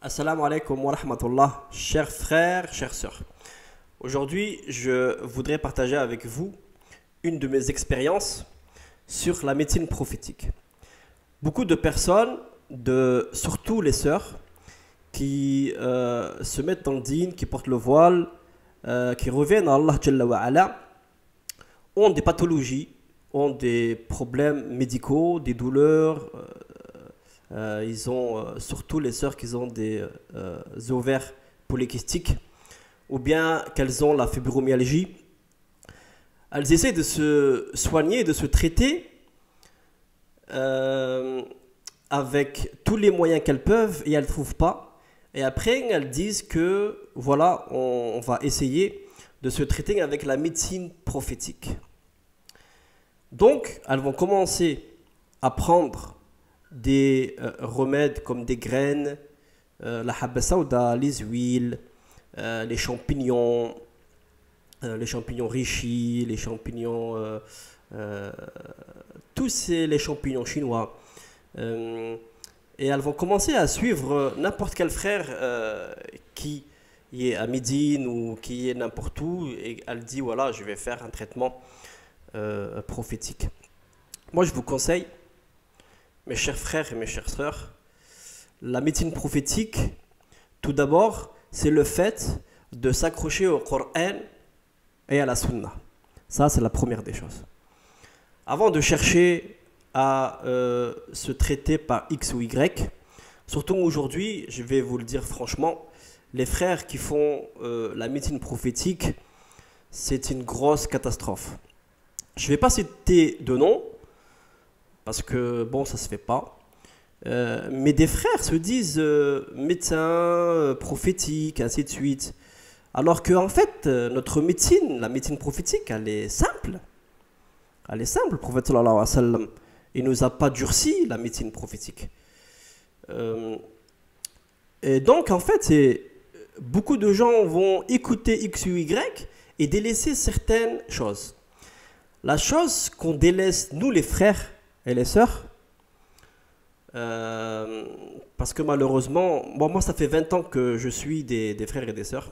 Assalamu alaikum wa rahmatullah, chers frères, chères sœurs. Aujourd'hui, je voudrais partager avec vous une de mes expériences sur la médecine prophétique. Beaucoup de personnes, surtout les sœurs, qui se mettent dans le dîn, qui portent le voile, qui reviennent à Allah Jalla wa Ala, ont des pathologies, ont des problèmes médicaux, des douleurs. Ils ont surtout les sœurs qui ont des ovaires polykystiques ou bien qu'elles ont la fibromyalgie. Elles essaient de se soigner, de se traiter avec tous les moyens qu'elles peuvent et elles ne trouvent pas. Et après, elles disent que voilà, on va essayer de se traiter avec la médecine prophétique. Donc, elles vont commencer à prendre des remèdes comme des graines, la habba sauda, les huiles, les champignons richis, les champignons, les champignons chinois. Et elles vont commencer à suivre n'importe quel frère qui est à Médine ou qui est n'importe où et elle dit voilà, je vais faire un traitement prophétique. Moi, je vous conseille, mes chers frères et mes chères sœurs, la médecine prophétique, tout d'abord, c'est le fait de s'accrocher au Coran et à la Sunna. Ça, c'est la première des choses. Avant de chercher à se traiter par X ou Y, surtout aujourd'hui, je vais vous le dire franchement, les frères qui font la médecine prophétique, c'est une grosse catastrophe. Je ne vais pas citer de nom, parce que bon, ça se fait pas. Mais des frères se disent médecins prophétiques, ainsi de suite. Alors que en fait, notre médecine, la médecine prophétique, elle est simple. Elle est simple. Le prophète sallallahu alayhi wa sallam, il nous a pas durci la médecine prophétique. Et donc en fait, beaucoup de gens vont écouter X ou Y et délaisser certaines choses. La chose qu'on délaisse, nous les frères et les sœurs, parce que malheureusement, moi ça fait 20 ans que je suis des frères et des sœurs,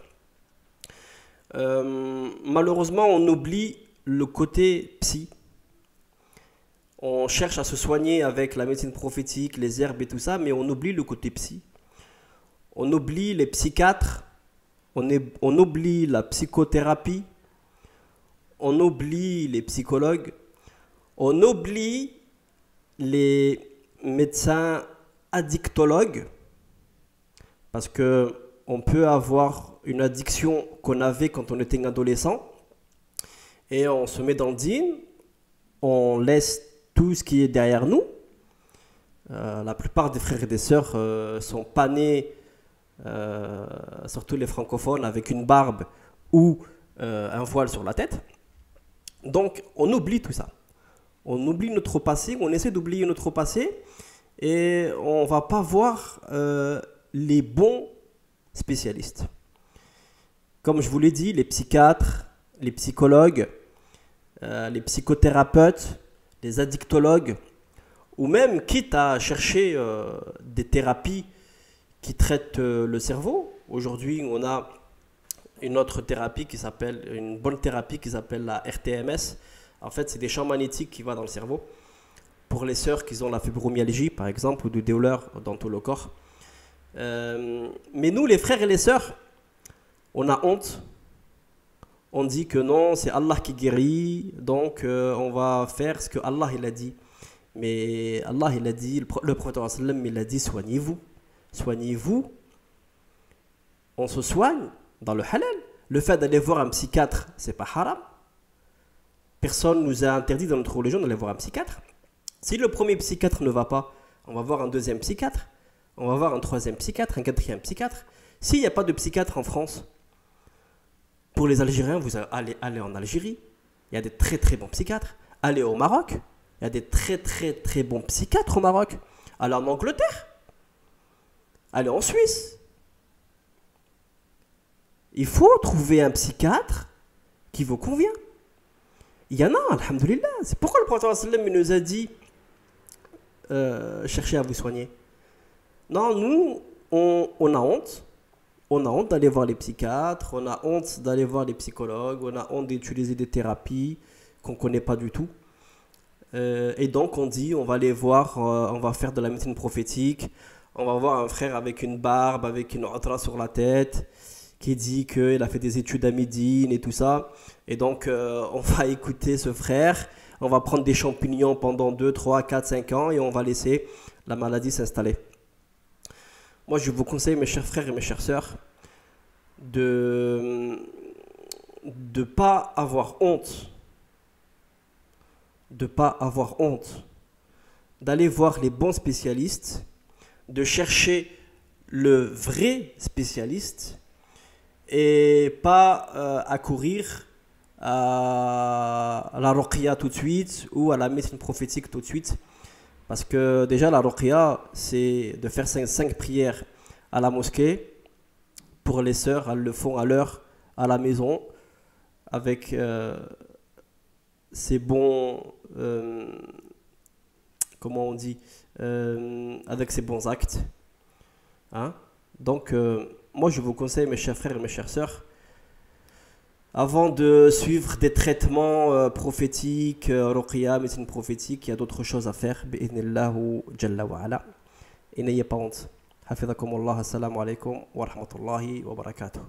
malheureusement on oublie le côté psy. On cherche à se soigner avec la médecine prophétique, les herbes et tout ça, mais on oublie le côté psy. On oublie les psychiatres, on oublie la psychothérapie, on oublie les psychologues, on oublie les médecins addictologues, parce que on peut avoir une addiction qu'on avait quand on était adolescent et on se met dans le dîn, on laisse tout ce qui est derrière nous. La plupart des frères et des sœurs sont pas nés, surtout les francophones, avec une barbe ou un voile sur la tête. Donc on oublie tout ça. On oublie notre passé, on essaie d'oublier notre passé et on ne va pas voir les bons spécialistes. Comme je vous l'ai dit, les psychiatres, les psychologues, les psychothérapeutes, les addictologues, ou même quitte à chercher des thérapies qui traitent le cerveau. Aujourd'hui, on a une autre thérapie une bonne thérapie qui s'appelle la RTMS. En fait, c'est des champs magnétiques qui vont dans le cerveau. Pour les sœurs qui ont la fibromyalgie, par exemple, ou des douleurs dans tout le corps. Mais nous, les frères et les sœurs, on a honte. On dit que non, c'est Allah qui guérit, donc on va faire ce que Allah il a dit. Mais Allah il a dit, le prophète il a dit, soignez-vous. Soignez-vous. On se soigne dans le halal. Le fait d'aller voir un psychiatre, c'est pas haram. Personne nous a interdit dans notre religion d'aller voir un psychiatre. Si le premier psychiatre ne va pas, on va voir un deuxième psychiatre, on va voir un troisième psychiatre, un quatrième psychiatre. S'il n'y a pas de psychiatre en France, pour les Algériens, vous allez en Algérie, il y a des très très bons psychiatres. Allez au Maroc, il y a des très très très bons psychiatres au Maroc. Allez en Angleterre, allez en Suisse. Il faut trouver un psychiatre qui vous convient. Il y en a, alhamdoulilah. C'est pourquoi le prophète sallam nous a dit cherchez à vous soigner. Non, nous, on a honte. On a honte d'aller voir les psychiatres, on a honte d'aller voir les psychologues, on a honte d'utiliser des thérapies qu'on ne connaît pas du tout. Et donc on dit, on va aller voir, on va faire de la médecine prophétique, on va voir un frère avec une barbe, avec une outra sur la tête, qui dit qu'il a fait des études à Médine et tout ça. Et donc on va écouter ce frère, on va prendre des champignons pendant 2, 3, 4, 5 ans et on va laisser la maladie s'installer. Moi, je vous conseille, mes chers frères et mes chères sœurs, de ne pas avoir honte, d'aller voir les bons spécialistes, de chercher le vrai spécialiste et pas accourir à la ruqya tout de suite ou à la médecine prophétique tout de suite. Parce que déjà, la ruqya, c'est de faire 5 prières à la mosquée. Pour les sœurs, elles le font à l'heure, à la maison, avec ces bons... comment on dit avec ces bons actes. Hein? Donc, moi, je vous conseille, mes chers frères et mes chères sœurs, avant de suivre des traitements prophétiques, ruqya, médecine prophétique, il y a d'autres choses à faire. Bi'idhnillahu jalla wa ala. Et n'ayez pas honte. Hafidhakumullah, assalamu alaikum wa rahmatullahi wa barakatuh.